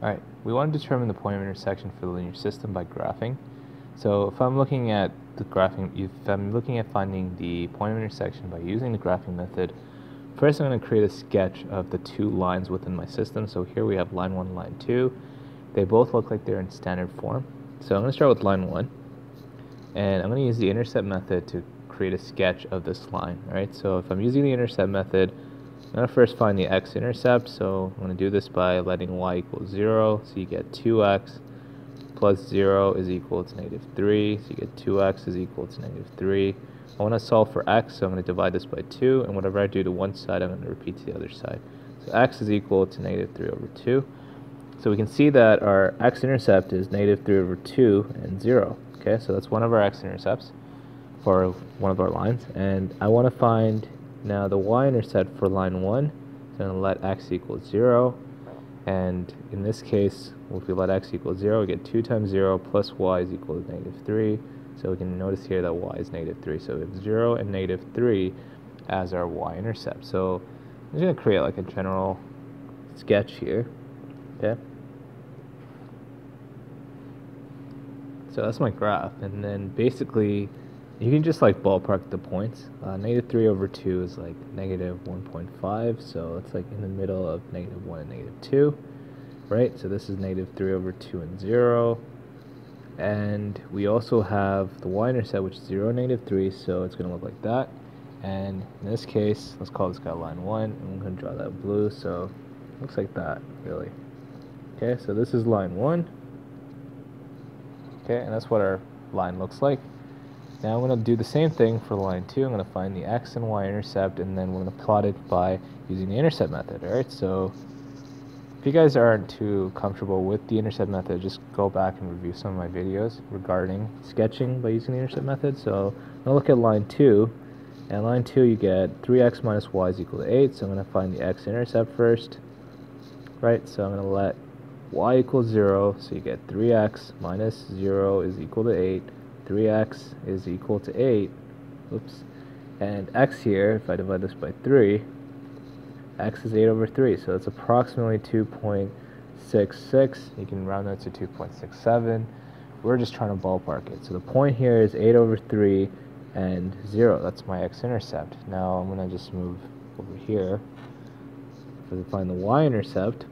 Alright, we want to determine the point of intersection for the linear system by graphing. So if I'm looking at finding the point of intersection by using the graphing method, first I'm going to create a sketch of the two lines within my system. So here we have line 1 and line 2. They both look like they're in standard form. So I'm going to start with line 1, and I'm going to use the intercept method to create a sketch of this line. Alright, so if I'm using the intercept method, I'm going to first find the x-intercept, so I'm going to do this by letting y equal 0, so you get 2x plus 0 is equal to negative 3, so you get 2x is equal to negative 3. I want to solve for x, so I'm going to divide this by 2, and whatever I do to one side, I'm going to repeat to the other side. So x is equal to negative 3 over 2. So we can see that our x-intercept is negative 3 over 2 and 0. Okay, so that's one of our x-intercepts for one of our lines, and I want to find now the y-intercept for line 1. So I'm going to let x equal 0, and in this case, if we let x equal 0, we get 2 times 0 plus y is equal to negative 3. So we can notice here that y is negative 3. So we have 0 and negative 3 as our y-intercept. So I'm just going to create like a general sketch here. Okay. So that's my graph, and then basically you can just like ballpark the points. Negative 3 over 2 is like negative 1.5, so it's like in the middle of negative 1 and negative 2, right? So this is negative 3 over 2 and 0. And we also have the y-intercept, which is 0 and negative 3, so it's going to look like that. And in this case, let's call this guy line 1, and I'm going to draw that blue, so it looks like that, really. Okay, so this is line 1. Okay, and that's what our line looks like. Now I'm going to do the same thing for line 2. I'm going to find the x and y intercept, and then we're going to plot it by using the intercept method. Alright, so if you guys aren't too comfortable with the intercept method, just go back and review some of my videos regarding sketching by using the intercept method. So I'm going to look at line 2, and line 2 you get 3x minus y is equal to 8, so I'm going to find the x-intercept first. Right, so I'm going to let y equals 0, so you get 3x minus 0 is equal to 8. 3x is equal to 8, oops, and x here, if I divide this by 3, x is 8 over 3, so it's approximately 2.66. You can round that to 2.67. We're just trying to ballpark it. So the point here is 8 over 3 and 0. That's my x-intercept. Now I'm going to just move over here to find the y-intercept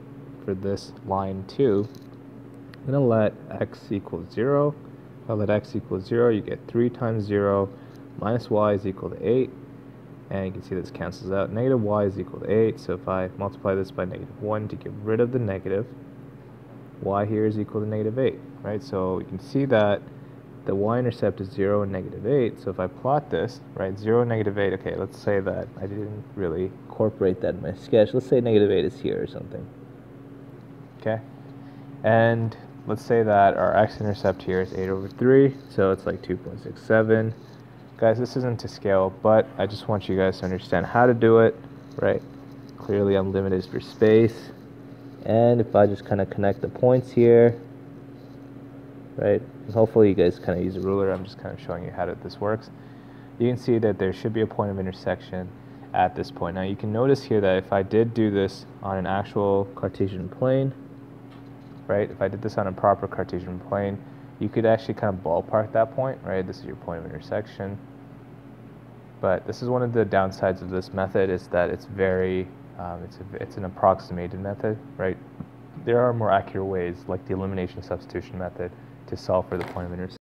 for this line 2. I'm going to let x equal 0. If I let x equal 0, you get 3 times 0 minus y is equal to 8. And you can see this cancels out. Negative y is equal to 8, so if I multiply this by negative 1 to get rid of the negative, y here is equal to negative 8, right? So you can see that the y-intercept is 0 and negative 8, so if I plot this, right, 0 and negative 8, okay, let's say that I didn't really incorporate that in my sketch. Let's say negative 8 is here or something, okay? And let's say that our x-intercept here is 8 over 3, so it's like 2.67. Guys, this isn't to scale, but I just want you guys to understand how to do it, right? Clearly I'm limited for space, and if I just kind of connect the points here, right, and hopefully you guys kind of use a ruler, I'm just kind of showing you how this works. You can see that there should be a point of intersection at this point. Now you can notice here that if I did do this on an actual Cartesian plane, right, if I did this on a proper Cartesian plane, you could actually kind of ballpark that point, right? This is your point of intersection. But this is one of the downsides of this method, is that it's very, it's an approximated method, right? There are more accurate ways, like the elimination substitution method, to solve for the point of intersection.